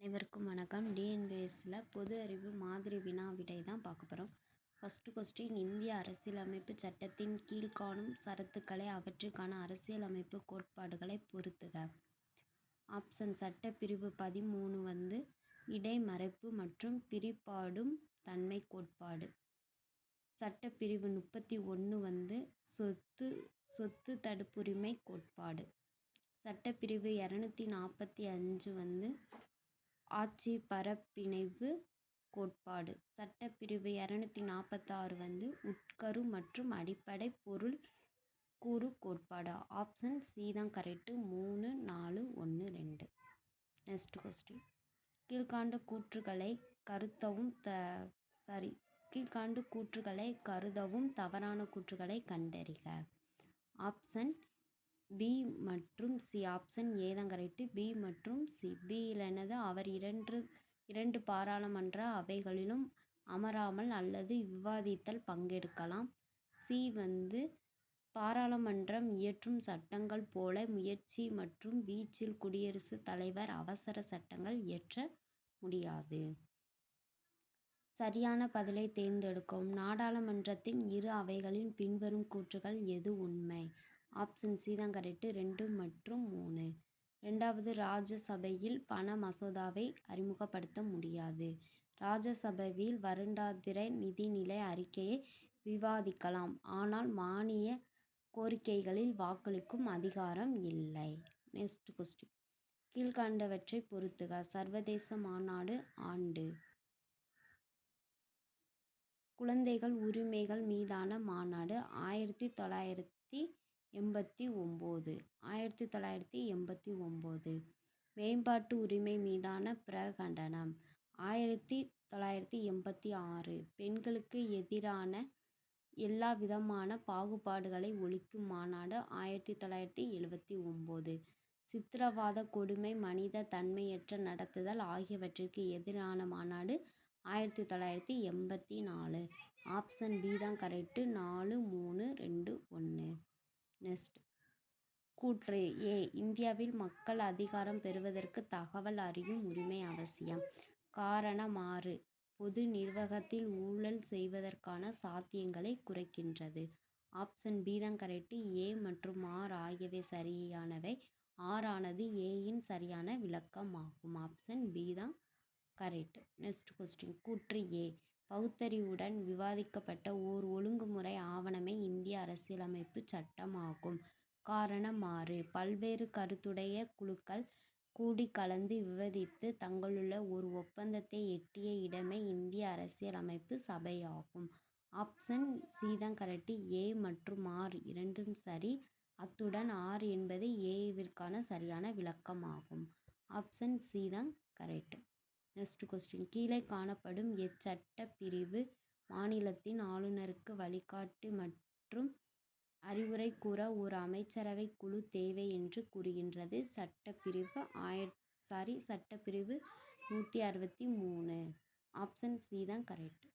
அனைவருக்கும் வணக்கம். டிஎன்பிஎஸ்சியில் பொது அறிவு மாதிரி வினா விடை தான் பார்க்க போகிறோம். ஃபஸ்ட்டு கொஸ்டின், இந்திய அரசியலமைப்பு சட்டத்தின் கீழ்காணும் சரத்துக்களை அவற்றிற்கான அரசியலமைப்பு கோட்பாடுகளை பொறுத்துக. ஆப்ஷன் சட்டப்பிரிவு 13 இடைமறைப்பு மற்றும் பிரிப்பாடும் தன்மை கோட்பாடு. சட்டப்பிரிவு 31 சொத்து தடுப்புரிமை கோட்பாடு. சட்டப்பிரிவு 245 ஆட்சி பரப்பிணைவு கோட்பாடு. சட்டப்பிரிவு 246 உட்கரு மற்றும் அடிப்படை பொருள் கூறு கோட்பாடு. ஆப்ஷன் சி தான் கரெக்டு. 3, 4, 1, 2. நெக்ஸ்ட் கொஸ்டின், கீழ்காண்டு கூற்றுகளை கருதவும் தவறான கூற்றுகளை கண்டறிக. ஆப்ஷன் பி மற்றும் சி. ஆப்ஷன் ஏ தான் கரெக்டு. பி மற்றும் சி. பியில் என்னது, அவர் இரண்டு பாராளுமன்ற அவைகளிலும் அமராமல் அல்லது விவாதித்தல் பங்கெடுக்கலாம். சி பாராளுமன்றம் இயற்றும் சட்டங்கள் போல முயற்சி மற்றும் வீச்சில் குடியரசுத் தலைவர் அவசர சட்டங்கள் இயற்ற முடியாது. சரியான பதிலை தேர்ந்தெடுக்கவும். நாடாளுமன்றத்தின் இரு அவைகளின் பின்வரும் கூற்றுகள் எது உண்மை? ஆப்ஷன் சி தான் கரெக்டு. 2 மற்றும் 3. 2வது, ராஜ்யசபையில் பண மசோதாவை அறிமுகப்படுத்த முடியாது. ராஜ்யசபையில் வருடாந்திர நிதிநிலை அறிக்கையை விவாதிக்கலாம், ஆனால் மானிய கோரிக்கைகளில் வாக்களிக்கும் அதிகாரம் இல்லை. நெக்ஸ்ட் கொஸ்டின், கீழ்கண்டவற்றை பொறுத்துக. சர்வதேச மாநாடு ஆண்டு. குழந்தைகள் உரிமைகள் மீதான மாநாடு 1989. மேம்பாட்டு உரிமை மீதான பிரகடனம் 1986. பெண்களுக்கு எதிரான எல்லா விதமான பாகுபாடுகளை ஒழிக்கும் மாநாடு 1979. சித்திரவதை, கொடுமை, மனித தன்மையற்ற நடத்துதல் ஆகியவற்றிற்கு எதிரான மாநாடு 1984. ஆப்ஷன் பி தான் கரெக்டு. 4, 3, 2, 1. நெக்ஸ்ட் கூற்று ஏ. இந்தியாவில் மக்கள் அதிகாரம் பெறுவதற்கு தகவல் அறியும் உரிமை அவசியம். காரணம் 6. பொது நிர்வாகத்தில் ஊழல் செய்வதற்கான சாத்தியங்களை குறைக்கின்றது. ஆப்ஷன் பி தான் கரெக்டு. ஏ மற்றும் ஆர் ஆகியவை சரியானவை. ஆறானது ஏயின் சரியான விளக்கமாகும். ஆப்ஷன் பி தான் கரெக்ட். நெக்ஸ்ட் கொஸ்டின், கூற்று ஏ. பகுத்தறிவுடன் விவாதிக்கப்பட்ட ஓர் ஒழுங்குமுறை ஆவணமே இந்திய அரசியலமைப்பு சட்டம் ஆகும். காரணம் 6. பல்வேறு கருத்துடைய குழுக்கள் கூடி கலந்து விவாதித்து தங்களுள்ள ஒரு ஒப்பந்தத்தை எட்டிய இடமே இந்திய அரசியலமைப்பு சபையாகும். ஆப்ஷன் சி தான் கரெக்டு. ஏ மற்றும் ஆர் இரண்டும் சரி. அத்துடன் ஆர் என்பது ஏவிற்கான சரியான விளக்கமாகும். ஆப்ஷன் சி தான் கரெக்ட். நெக்ஸ்ட் கொஸ்டின், கீழே காணப்படும் எச்சட்ட பிரிவு மாநிலத்தின் ஆளுநருக்கு வழிகாட்டி மற்றும் அறிவுரை கூற ஒரு அமைச்சரவை குழு தேவை என்று கூறுகின்றது? சட்டப்பிரிவு 163. ஆப்ஷன் சி தான் கரெக்ட்.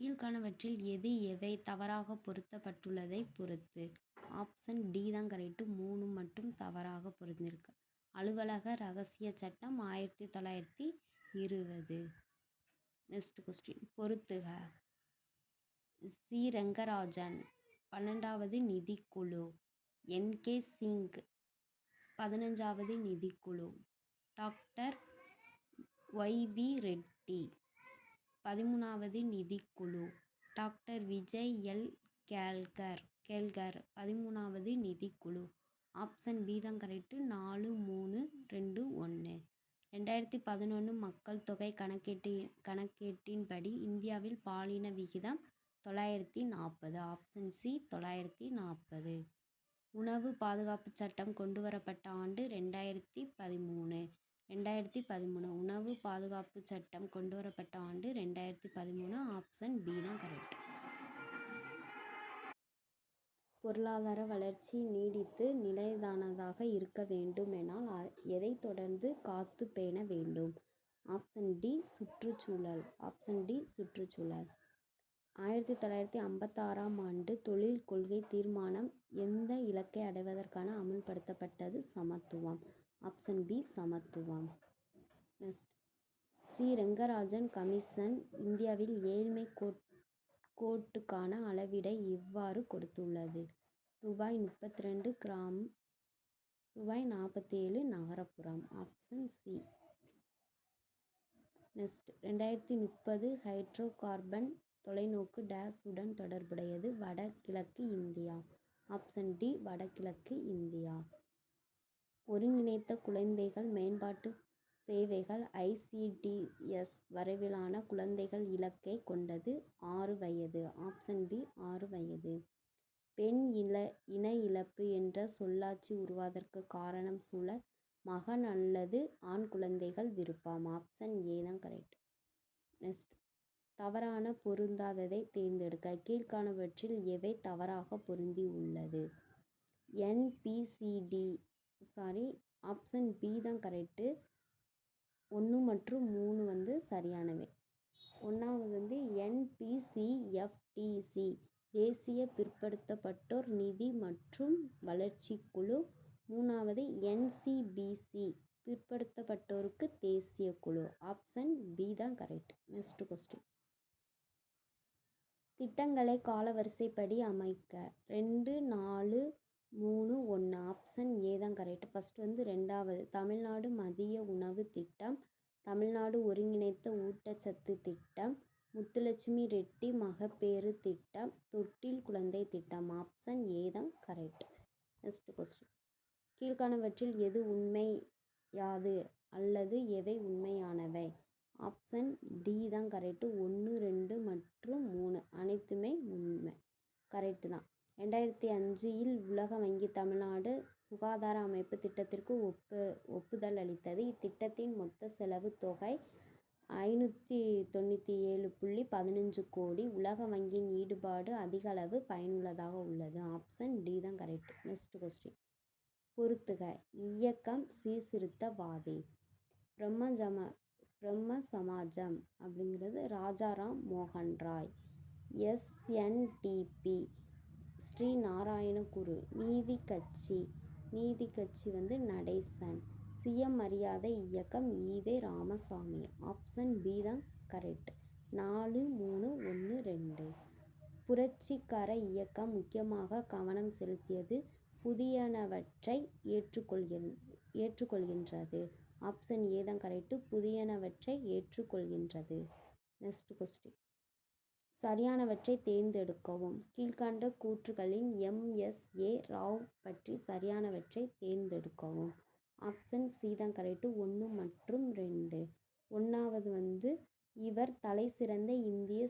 கீழ்காணவற்றில் எவை தவறாக பொருத்தப்பட்டுள்ளதை பொறுத்து. ஆப்ஷன் டி தான் கரெக்டு. 3 மட்டும் தவறாக பொருந்திருக்கு. அலுவலக இரகசிய சட்டம் 1920. நெக்ஸ்ட் கொஸ்டின், பொறுத்துக. சி. ரெங்கராஜன் 12வது நிதிக்குழு. என்.கே. சிங் 15வது நிதிக்குழு. Doctor Y V. ரெட்டி 13வது நிதிக்குழு. Doctor Vijay L. கேல்கர் 13வது நிதிக்குழு. ஆப்ஷன் பி தான் கரெக்டு. 4, 3, 2, 1. 2011 மக்கள் தொகை கணக்கெடுப்பின்படி இந்தியாவில் பாலின விகிதம் 940. Option C 940. உணவு பாதுகாப்பு சட்டம் கொண்டுவரப்பட்ட ஆண்டு 2013. உணவு பாதுகாப்பு சட்டம் கொண்டுவரப்பட்ட ஆண்டு 2013. ஆப்ஷன் பி தான் கரெக்ட். பொருளாதார வளர்ச்சி நீடித்து நிலையானதாக இருக்க வேண்டுமென்றால் எதை தொடர்ந்து காத்து பேண வேண்டும்? ஆப்ஷன் டி சுற்றுச்சூழல். 1956ஆம் ஆண்டு தொழில் கொள்கை தீர்மானம் எந்த இலக்கை அடைவதற்காக அமுல்படுத்தப்பட்டது? சமத்துவம். ஆப்ஷன் பி சமத்துவம். Next, C. ரெங்கராஜன் கமிஷன் இந்தியாவில் ஏழ்மை கோட்டுக்கான அளவீடை இவ்வாறு கொடுத்துள்ளது. ரூ. 32 கிராம், ரூ. 47 நகரப்புறம். Option C. Next, 2030 hydro carbon தொலைநோக்கு டேஸ் உடன் தொடர்புடையது. வடகிழக்கு இந்தியா. ஆப்ஷன் டி வடகிழக்கு இந்தியா. ஒருங்கிணைந்த குழந்தைகள் மேம்பாட்டு சேவைகள் ICDS வரைவிலான குழந்தைகள் இலக்கை கொண்டது 6 வயது. ஆப்ஷன் பி 6 வயது. பெண் இன இழப்பு என்ற சொல்லாட்சி உருவாவதற்கு காரணம் சூழல், மகன் அல்லது ஆண் குழந்தைகள் விருப்பம். ஆப்ஷன் ஏ தான் கரெக்ட். நெக்ஸ்ட், தவறான பொருந்தாததை தேர்ந்தெடுக்க. கீழ்காணுவற்றில் எவை தவறாக பொருந்தி உள்ளது? NPCD ஆப்ஷன் பி தான் கரெக்டு. 1 மற்றும் 3 வந்து சரியானவை. ஒன்றாவது NPCFTC தேசிய பிற்படுத்தப்பட்டோர் நிதி மற்றும் வளர்ச்சி குழு. 3வது NCBC பிற்படுத்தப்பட்டோருக்கு தேசிய குழு. ஆப்ஷன் பி தான் கரெக்ட். நெக்ஸ்ட் கொஸ்டின், திட்டங்களை காலவரிசைப்படி அமைக்க. 2, 4, 3, 1. ஆப்ஷன் ஏ தான் கரெக்ட். ஃபர்ஸ்ட் வந்து 2வது தமிழ்நாடு மதிய உணவு திட்டம், தமிழ்நாடு ஒருங்கிணைந்த ஊட்டச்சத்து திட்டம், முத்துலட்சுமி ரெட்டி மகப்பேறு திட்டம், தொட்டில் குழந்தை திட்டம். ஆப்ஷன் ஏ தான் கரெக்ட். நெக்ஸ்ட் கொஸ்டின், கீழ்காணுவற்றில் எது உண்மையாது அல்லது எவை உண்மையானவை? ஆப்ஷன் டி தான் கரெக்டு. 1, 2 மற்றும் 3 அனைத்துமே உண்மை, கரெக்டு தான். 2005 உலக வங்கி தமிழ்நாடு சுகாதார அமைப்பு திட்டத்திற்கு ஒப்புதல் அளித்தது. இத்திட்டத்தின் மொத்த செலவு தொகை 597.15 கோடி. உலக வங்கியின் ஈடுபாடு அதிக அளவு பயனுள்ளதாக உள்ளது. ஆப்ஷன் டி தான் கரெக்ட். நெக்ஸ்ட் கொஸ்டின், பொறுத்துக. இயக்கம் சீர்திருத்தவாதி. பிரம்ம சமாஜம் அப்படிங்கிறது ராஜாராம் மோகன் ராய். SNDP ஸ்ரீ நாராயண குரு. நீதி கட்சி வந்து நடேசன். சுயமரியாதை இயக்கம் ஈவே ராமசாமி. ஆப்ஷன் பி தான் கரெக்ட். 4, 3, 1, 2. புரட்சிகர இயக்கம் முக்கியமாக கவனம் செலுத்தியது புதியனவற்றை ஏற்றுக்கொள்கின்றது. ஆப்ஷன் ஏ தான் கரெக்ட். புதியனவற்றை ஏற்றுக்கொள்கின்றது. நெக்ஸ்ட் கொஸ்டின், சரியானவற்றை தேர்ந்தெடுக்கவும். கீழ்கண்ட கூற்றுகளில் MSA ராவ் பற்றி சரியானவற்றை தேர்ந்தெடுக்கவும். ஆப்ஷன் சி தான் கரெக்ட். 1 மற்றும் 2. 1வது வந்து இவர் தலைசிறந்த இந்திய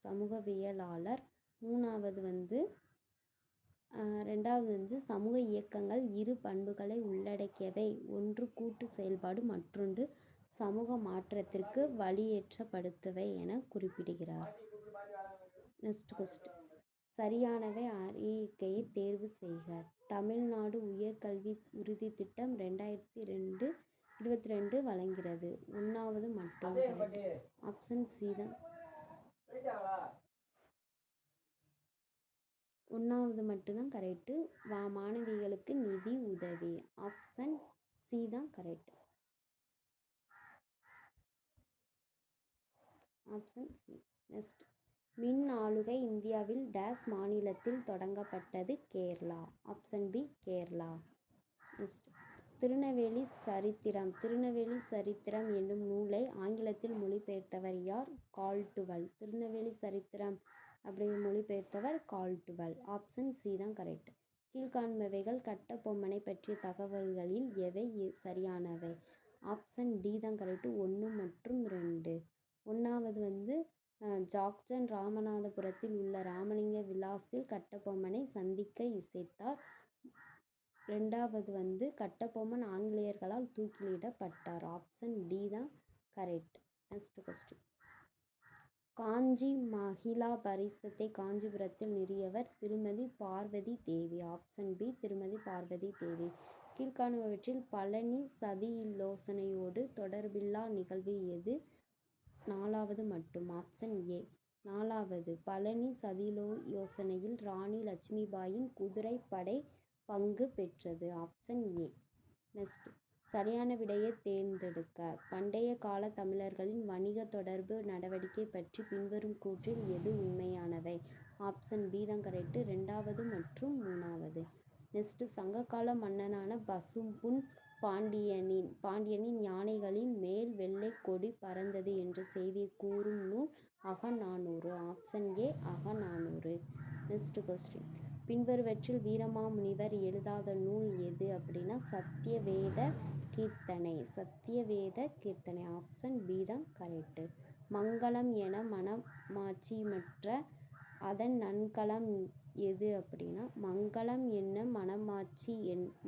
சமூகவியலாளர். 3வது வந்து 2வது வந்து சமூக இயக்கங்கள் இரு பண்புகளை உள்ளடக்கியவை. ஒன்று கூட்டு செயல்பாடு, மற்றொன்று சமூக மாற்றத்திற்கு வழியேற்றப்படுத்துவை என குறிப்பிடுகிறார். நெக்ஸ்ட் கொஸ்டின், சரியானவை அறிக்கையை தேர்வு செய்க. தமிழ்நாடு உயர்கல்வி உறுதி திட்டம் 2022 வழங்குகிறது. 1வது மற்றும் கரெக்ட். ஆப்ஷன் சி தான். 1வது மட்டும்தான் கரெக்டு. மாணவிகளுக்கு நிதி உதவி. ஆப்ஷன் சி தான் கரெக்ட். Option C. நெக்ஸ்ட், மின் ஆளுகை இந்தியாவில் டேஸ் மாநிலத்தில் தொடங்கப்பட்டது. Kerala. Option B Kerala. Next, Tirunelveli சரித்திரம் என்னும் நூலை ஆங்கிலத்தில் மொழிபெயர்த்தவர் யார்? கால்டுவெல். திருநெல்வேலி சரித்திரம் அப்படிங்கிற மொழிபெயர்த்தவர் கால்டுவெல். ஆப்ஷன் சி தான் கரெக்ட். கீழ்காண்பவைகள் கட்டபொம்மனை பற்றிய தகவல்களில் எவை சரியானவை? ஆப்ஷன் டி தான் கரெக்ட். 1 மற்றும் 2. 1வது வந்து ஜாக்சன் ராமநாதபுரத்தில் உள்ள ராமலிங்க விலாஸில் கட்டபொம்மனை சந்திக்க இசைத்தார். 2வது வந்து கட்டபொம்மன் ஆங்கிலேயர்களால் தூக்கிலிடப்பட்டார். ஆப்ஷன் டி தான் கரெக்ட். நெக்ஸ்ட் கொஸ்டின், காஞ்சி மகிழா பரிஷத்தை காஞ்சிபுரத்தில் நிறுவியவர் திருமதி பார்வதி தேவி. ஆப்ஷன் பி திருமதி பார்வதி தேவி. கீழ்காணுபவற்றில் பழனி சதியோசனையோடு தொடர்பில்லா நிகழ்வு எது? 4வது மட்டும். ஆப்ஷன் ஏ 4வது. பழனி சதியோசனையில் ராணி லட்சுமிபாயின் குதிரைப்படை பங்கு பெற்றது. Option A. நெக்ஸ்ட் சரியான விடையை தேர்ந்தெடுக்க. பண்டைய கால தமிழர்களின் வணிக தொடர்பு நடவடிக்கை பற்றி பின்வரும் கூற்றில் எது உண்மையானவை? ஆப்ஷன் பி தான் கரெக்டு, 2வது மற்றும் 3வது. நெக்ஸ்ட் சங்ககால மன்னனான பசும்பொன் பாண்டியனின் யானைகளின் மேல் வெள்ளை கொடி பறந்தது என்ற செய்தியை கூறும் நூல் Akananuru. Option A Akananuru. Next question, பின்வருவற்றில் வீரமாமுனிவர் எழுதாத நூல் எது அப்படின்னா சத்தியவேத கீர்த்தனை. ஆப்ஷன் பி தான் கரெக்டு. மங்களம் என மனமாட்சி மற்ற அதன் நன்கலம் எது அப்படின்னா மங்களம் என்ன மனமாட்சி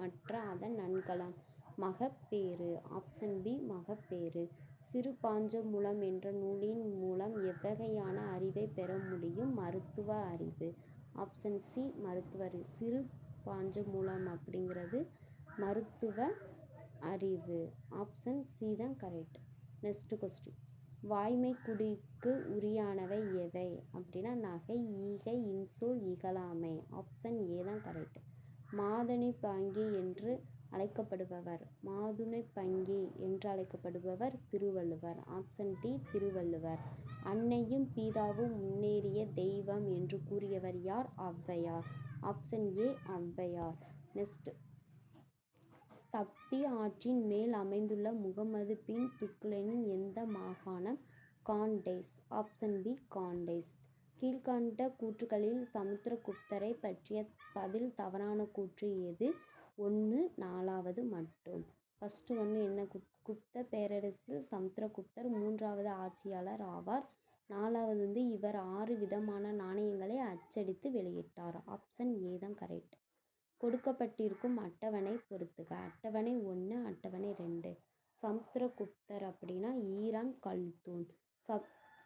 மற்ற அதன் நன்கலம் மகப்பேறு. ஆப்ஷன் பி மகப்பேறு. சிறு பாஞ்சமூலம் என்ற நூலின் மூலம் எவ்வகையான அறிவை பெற முடியும்? மருத்துவ அறிவு. ஆப்ஷன் சி மருத்துவ அறிவு. சிறு பாஞ்சமூலம் அப்படிங்கிறது மருத்துவ அறிவு. ஆப்ஷன் சி தான் கரெக்ட். நெக்ஸ்ட் கொஸ்டின், வாய்மை குடிக்கு உரியானவை எவை அப்படின்னா நகை, ஈகை, இன்சொல், இகழாமை. ஆப்ஷன் ஏ தான் கரெக்ட். மாதுணை பாங்கி என்று அழைக்கப்படுபவர் திருவள்ளுவர். Option D Thiruvalluvar. அன்னையும் பீதாவும் முன்னேறிய தெய்வம் என்று கூறியவர் யார்? Avvaiyar. Option A Avvaiyar. Next, Tapti ஆற்றின் மேல் அமைந்துள்ள முகமது பின் துக்ளக்கின் எந்த மாகாணம்? காண்டேஸ். Option B Khandesh. கீழ்கண்ட கூற்றுகளில் சமுத்திரகுப்தரை பற்றிய பதில் தவறான கூற்று எது? 1 4வது மட்டும். ஃபர்ஸ்ட் ஒன்று என்ன? குப்த பேரரசில் சமுத்திரகுப்தர் 3வது ஆட்சியாளர் ஆவார். 4வது இவர் 6 விதமான நாணயங்களை அச்சடித்து வெளியிட்டார். ஆப்ஷன் ஏ தான் கரெக்ட். கொடுக்கப்பட்டிருக்கும் அட்டவணை பொறுத்துக. அட்டவணை 1, அட்டவணை 2. சமுத்திரகுப்தர் அப்படின்னா ஈரான் கல்தூன்.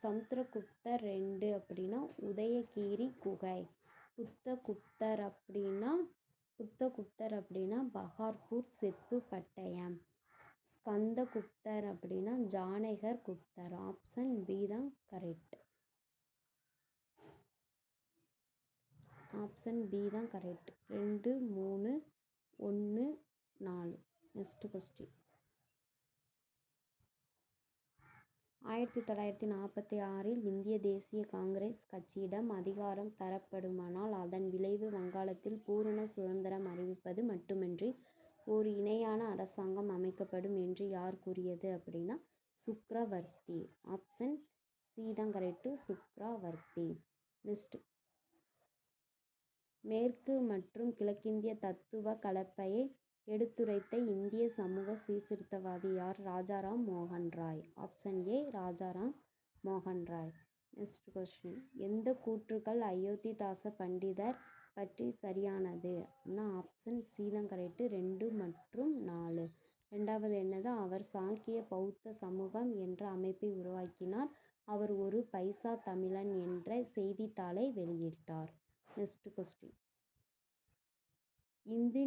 சமுத்திரகுப்தர் 2 அப்படின்னா உதயகிரி குகை. புத்தகுப்தர் அப்படின்னா பஹார்பூர் செப்பு பட்டயம். ஸ்கந்தகுப்தர் அப்படின்னா ஜானகர் குப்தர். ஆப்ஷன் பி தான் கரெக்ட். ஆப்ஷன் பி தான் கரெக்ட். 2 3 1 4. நெக்ஸ்ட் கொஸ்டின், 1946இல் இந்திய தேசிய காங்கிரஸ் கட்சியிடம் அதிகாரம் தரப்படுமானால் அதன் விளைவு வங்காளத்தில் பூரண சுதந்திரம் அறிவிப்பது மட்டுமின்றி ஓர் இணையான அரசாங்கம் அமைக்கப்படும் என்று யார் கூறியது அப்படின்னா சுக்ரவர்த்தி. ஆப்ஷன் சி தான் கரெக்ட், சுக்ரவர்த்தி. நெக்ஸ்ட், மேற்கு மற்றும் கிழக்கிந்திய தத்துவ கலப்பையை எடுத்துரைத்த இந்திய சமூக சீர்திருத்தவாதி யார்? ராஜாராம் மோகன் ராய். ஆப்ஷன் ஏ ராஜாராம் மோகன் ராய். நெக்ஸ்ட் கொஸ்டின், எந்த கூற்றுக்கள் அயோத்திதாச பண்டிதர் பற்றி சரியானது? ஆப்ஷன் சி தான் கரெக்ட், 2 மற்றும் 4. 2வது என்னது? அவர் சாக்கிய பௌத்த சமூகம் என்ற அமைப்பை உருவாக்கினார். அவர் ஒரு பைசா தமிழன் என்ற செய்தித்தாளை வெளியிட்டார். நெக்ஸ்ட் கொஸ்டின், இந்து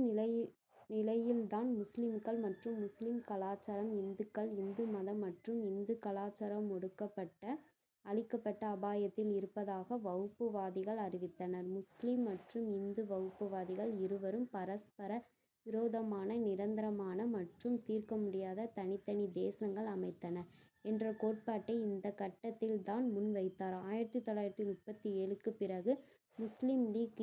நிலையில்தான் முஸ்லிம்கள் மற்றும் முஸ்லிம் கலாச்சாரம் இந்துக்கள் இந்து மதம் மற்றும் இந்து கலாச்சாரம் அழிக்கப்பட்ட அபாயத்தில் இருப்பதாக வகுப்புவாதிகள் அறிவித்தனர். முஸ்லிம் மற்றும் இந்து வகுப்புவாதிகள் இருவரும் பரஸ்பர விரோதமான நிரந்தரமான மற்றும் தீர்க்க முடியாத தனித்தனி தேசங்கள் அமைத்தனர் என்ற கோட்பாட்டை இந்த கட்டத்தில் தான் முன்வைத்தார். 1937க்கு பிறகு முஸ்லிம் லீக்,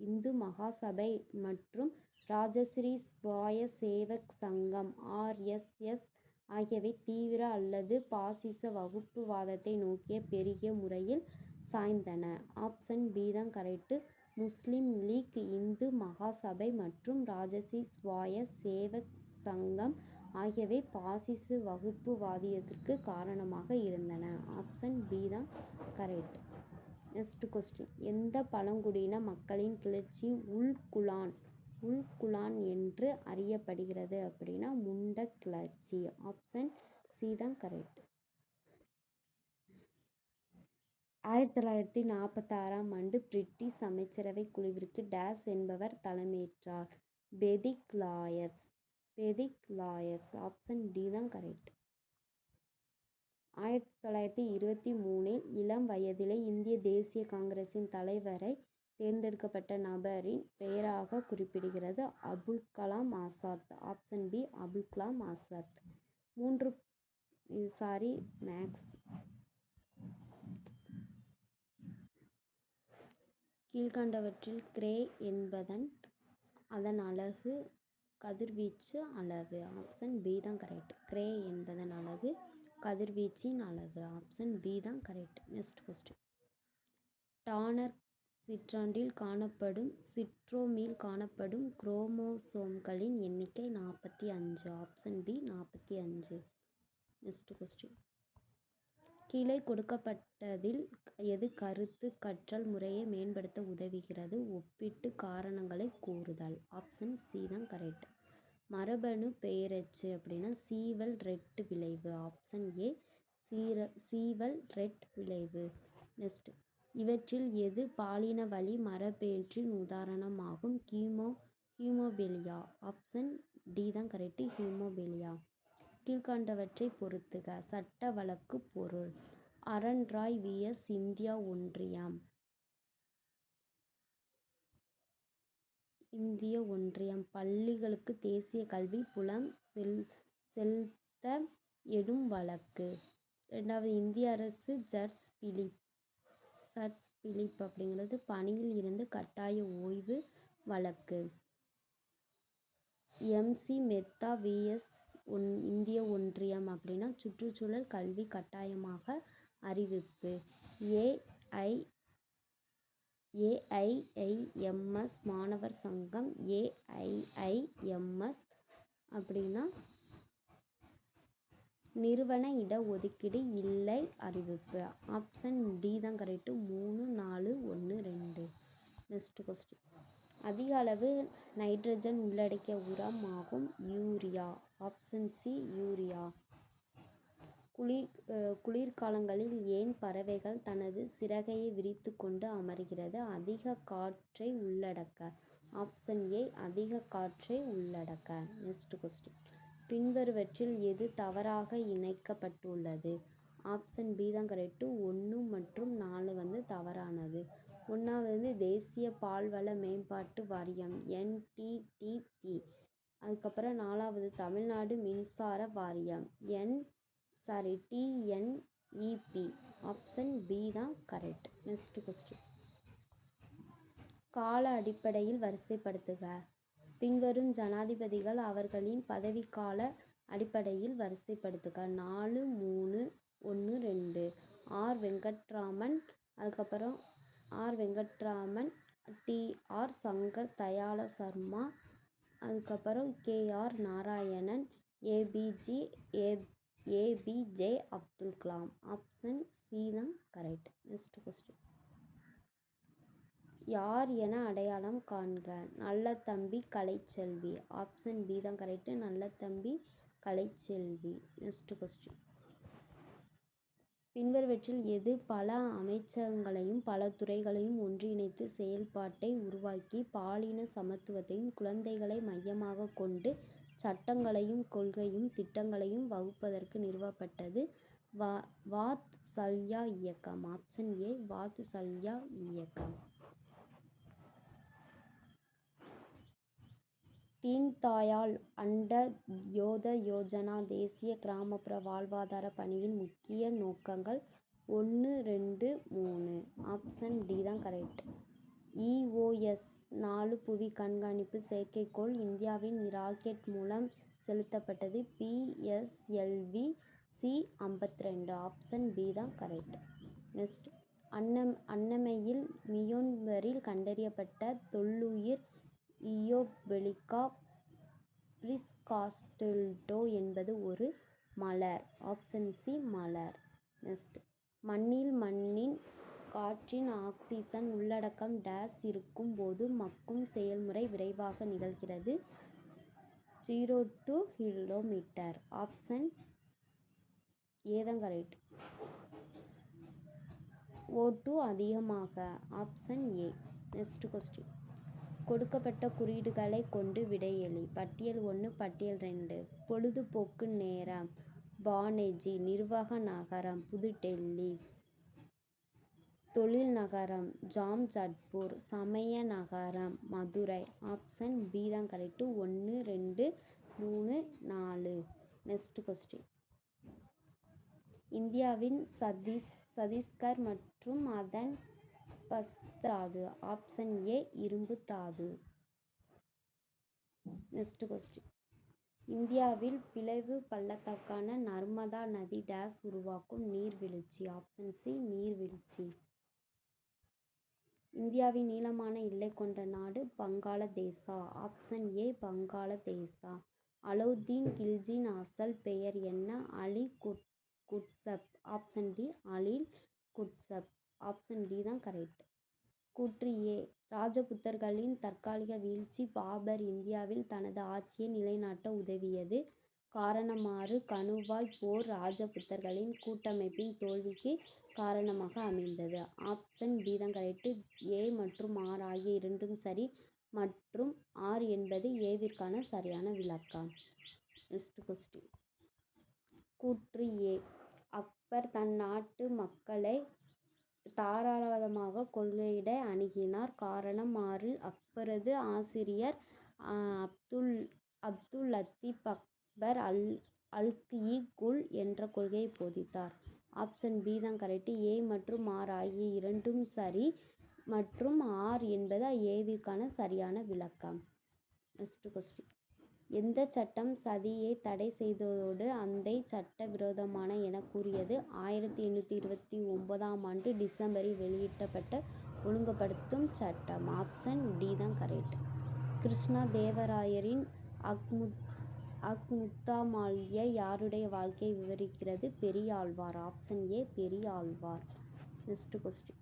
இந்து மகாசபை மற்றும் ராஜஸ்ரீ ஸ்வய சேவக் சங்கம் RSS ஆகியவை தீவிர அல்லது பாசிச வகுப்புவாதத்தை நோக்கிய பெருகிய முறையில் சாய்ந்தன. ஆப்ஷன் பி தான் கரெக்ட். முஸ்லிம் லீக், இந்து மகாசபை மற்றும் ராஜஸ்ரீ ஸ்வய சேவக் சங்கம் ஆகியவை பாசிச வகுப்புவாதத்திற்கு காரணமாக இருந்தன. ஆப்ஷன் பி தான் கரெக்ட். நெக்ஸ்ட் கொஸ்டின், எந்த பழங்குடியின மக்களின் கிளர்ச்சி உல் குலான் என்று அறியப்படுகிறது அப்படின்னா முண்ட கிளர்ச்சி. ஆப்ஷன் சி தான் கரெக்ட். 1946ஆம் ஆண்டு பிரிட்டிஷ் அமைச்சரவை குழுவிற்கு டேஸ் என்பவர் தலைமையேற்றார்? Pethick Lawrence. ஆப்ஷன் டி தான் கரெக்ட். 1923இல் இளம் வயதிலே இந்திய தேசிய காங்கிரசின் தலைவரை தேர்ந்தெடுக்கப்பட்ட நபரின் பெயராக குறிப்பிடுகிறது. Abul Kalam Azad. Option B Abul Kalam Azad. Maths. கீழ்கண்டவற்றில் கிரே என்பதன் அதன் அலகு கதிர்வீச்சு அளவு. ஆப்ஷன் பி தான் கரெக்ட். கிரே என்பதன் அலகு கதிர்வீச்சின் அளவு. ஆப்ஷன் பி தான் கரெக்ட். Next question. டானர் சிட்ரோமில் காணப்படும் குரோமோசோம்களின் எண்ணிக்கை 45. Option B 45. Next question. கீழே கொடுக்கப்பட்டதில் எது கருத்து கற்றல் முறையை மேம்படுத்த உதவுகிறது? ஒப்பிட்டு காரணங்களை கூறுதல். ஆப்ஷன் சி தான் கரெக்ட். மரபணு பெயரச்சு அப்படின்னா சீவல் ரெட் விளைவு. ஆப்ஷன் ஏ சீவல் ரெட் விளைவு. நெக்ஸ்ட். இவற்றில் எது பாலின வழி மரபேற்றின் உதாரணமாகும்? ஹீமோபீலியா. ஆப்ஷன் டி தான் கரெக்ட். ஹீமோபீலியா. கீழ்கண்டவற்றை பொறுத்துக. சட்ட வழக்கு பொருள். அரண்ராய் விஎஸ் இந்திய ஒன்றியம். பள்ளிகளுக்கு தேசிய கல்வி புலம் செலுத்த எடும் வழக்கு. 2வது, இந்திய அரசு ஜர்ஜ் பிலிப் அப்படிங்கிறது பணியில் இருந்து கட்டாய ஓய்வு வழக்கு. எம்சி மெத்தா விஎஸ் இந்திய ஒன்றியம் அப்படின்னா சுற்றுச்சூழல் கல்வி கட்டாயமாக அறிவிப்பு. ஏஐஐஎம்எஸ் மாணவர் சங்கம். ஏஐஐஎம்எஸ் அப்படின்னா நிறுவன இட ஒதுக்கீடு இல்லை அறிவிப்பு. ஆப்ஷன் டி தான் கரெக்ட். 3, 4, 1, 2. Next question. அதிக அளவு நைட்ரஜன் உள்ளடக்கிய உரம் ஆகும் யூரியா. Option C urea. குளிர்காலங்களில் ஏன் பறவைகள் தனது சிறகையை விரித்து கொண்டு அமர்கிறது? அதிக காற்றை உள்ளடக்க. ஆப்ஷன் ஏ அதிக காற்றை உள்ளடக்க. Next question. பின்வருவற்றில் எது தவறாக இணைக்கப்பட்டுள்ளது? ஆப்ஷன் பி தான் கரெக்ட். 1 மற்றும் 4 தவறானது. 1வது தேசிய பால்வள மேம்பாட்டு வாரியம் NTTP. அதுக்கப்புறம் 4வது தமிழ்நாடு மின்சார வாரியம் TNEP. ஆப்ஷன் பி தான் கரெக்ட். Next question. கால அடிப்படையில் வரிசைப்படுத்துக. பின்வரும் ஜனாதிபதிகள் அவர்களின் பதவிக்கால அடிப்படையில் வரிசைப்படுத்துக. 4, 3, 1, 2. ஆர் வெங்கட்ராமன். அதுக்கப்புறம் ஆர் வெங்கட்ராமன், TR சங்கர் தயாள சர்மா, அதுக்கப்புறம் KR Narayanan, APJ Abdul Kalam. Option C தான் கரெக்ட். Next question. யார் என அடையாளம் காண்க. நல்லதம்பி கலைச்செல்வி. ஆப்ஷன் பி தான் correct. Nallathambi Kalaiselvi. Next question. பின்வருவற்றில் எது பல அமைச்சகங்களையும் பல துறைகளையும் ஒன்றிணைத்து செயல்பாட்டை உருவாக்கி பாலின சமத்துவத்தையும் குழந்தைகளை மையமாக கொண்டு சட்டங்களையும் கொள்கையும் திட்டங்களையும் வகுப்பதற்கு நிறுவப்பட்டது? வாத்சல்யா இயக்கம். ஆப்ஷன் ஏ வாத்சல்யா இயக்கம். தீன்தயாள் அண்டத்யோதயா தேசிய கிராமப்புற வாழ்வாதார பணியின் முக்கிய நோக்கங்கள் 1, 2, 3. ஆப்ஷன் டி தான் கரெக்ட். EOS 4 புவி கண்காணிப்பு செயற்கைக்கோள் இந்தியாவின் ராக்கெட் மூலம் செலுத்தப்பட்டது. PSLV C-52. ஆப்ஷன் பி தான் கரெக்ட். நெக்ஸ்ட். அன்னமையில் மியான்மரில் கண்டறியப்பட்ட தொல்லுயிர் இயோபெலிகா பிரிஸ்காஸ்டெல்டோ என்பது ஒரு மலர். ஆப்ஷன் சி மலர். நெக்ஸ்ட். மண்ணின் காற்றின் ஆக்சிஜன் உள்ளடக்கம் டேஸ் இருக்கும் போது மக்கும் செயல்முறை விரைவாக நிகழ்கிறது? 0 to கிலோமீட்டர். ஆப்ஷன் ஏ தான் கரெக்ட். O2 அதிகமாக. Option A. Next question. கொடுக்கப்பட்ட குறியீடுகளை கொண்டு விடையளி. பட்டியல் 1, பட்டியல் 2. பொழுதுபோக்கு நேரம். பானேஜி. நிர்வாக நகரம் புதுடெல்லி. தொழில் நகரம் ஜாம்ஜட்பூர். சமய நகரம் மதுரை. ஆப்ஷன் பி தான் கரெக்டு. 1 2 3 4. Next question. இந்தியாவின் சத்தீஸ்கர் மற்றும் அதன் பஸ்தாது. ஆப்ஷன் ஏ இரும்பு தாது. Next question. இந்தியாவில் பிளவு பள்ளத்தாக்கான நர்மதா நதி டேஸ் உருவாக்கும் நீர்வீழ்ச்சி. ஆப்ஷன் சி நீர்வீழ்ச்சி. இந்தியாவின் நீளமான எல்லை கொண்ட நாடு பங்களாதேசா. Option A பங்களாதேசா. அலாவுதீன் கில்ஜியின் அசல் பெயர் என்ன? அலி குட்சப். ஆப்ஷன் டி அலி குட்சப். ஆப்ஷன் டி தான் கரெக்ட். கூற்று ஏ. ராஜபுத்தர்களின் தற்காலிக வீழ்ச்சி பாபர் இந்தியாவில் தனது ஆட்சியை நிலைநாட்ட உதவியது. காரணமாறு கணுவாய் போர் ராஜபுத்தர்களின் கூட்டமைப்பின் தோல்விக்கு காரணமாக அமைந்தது. ஆப்ஷன் பி தான் கரெக்டு. ஏ மற்றும் ஆர் ஆகிய இரண்டும் சரி மற்றும் ஆர் என்பது ஏவிற்கான சரியான விளக்கம். Next question. கூற்று ஏ. அக்பர் தன் நாட்டு மக்களை தாராளமாக கொள்ளையிட அணுகினார். காரணம் ஆறு. அக்பரது ஆசிரியர் அப்துல் லத்தீப் அக்பர் அல்கி குல் என்ற கொள்கையை போதித்தார். ஆப்ஷன் பி தான் கரெக்டு. ஏ மற்றும் ஆர் ஆகிய இரண்டும் சரி மற்றும் ஆர் என்பது ஏவிற்கான சரியான விளக்கம். Next question. எந்த சட்டம் சதியை தடை செய்ததோடு அந்தை சட்டவிரோதமான என கூறியது? 1829ஆம் ஆண்டு டிசம்பரில் வெளியிடப்பட்ட ஒழுங்குபடுத்தும் சட்டம். ஆப்ஷன் டி தான் கரெக்ட். கிருஷ்ண தேவராயரின் அக்முத்தமால்யா யாருடைய வாழ்க்கையை விவரிக்கிறது? Periyalvar. Option A Periyalvar. Next question.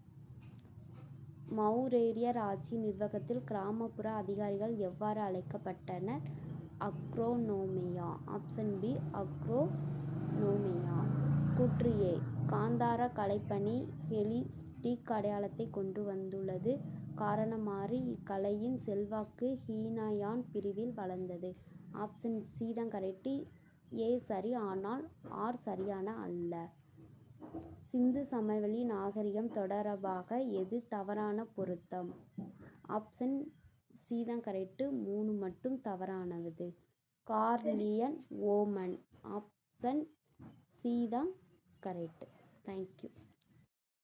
மௌரியர் ஆட்சி நிர்வாகத்தில் கிராமப்புற அதிகாரிகள் எவ்வாறு அழைக்கப்பட்டனர்? அக்ரோனோமியா. Option B அக்ரோனோமியா. கூற்று ஏ. காந்தார கலைப்பணி ஹெலிஸ்டிக் அடையாளத்தை கொண்டு வந்துள்ளது. காரணமாறு இக்கலையின் செல்வாக்கு ஹீனயான் பிரிவில் வளர்ந்தது. ஆப்ஷன் சி தான் கரெக்டு. ஏ சரி ஆனால் ஆர் சரியான அல்ல. சிந்து சமவெளி நாகரிகம் தொடர்பாக எது தவறான பொருத்தம்? ஆப்ஷன் சி தான் கரெக்டு. 3 மட்டும் தவறானது. கார்லியன் ஓமன். ஆப்ஷன் சி தான் கரெக்ட். தேங்க்யூ.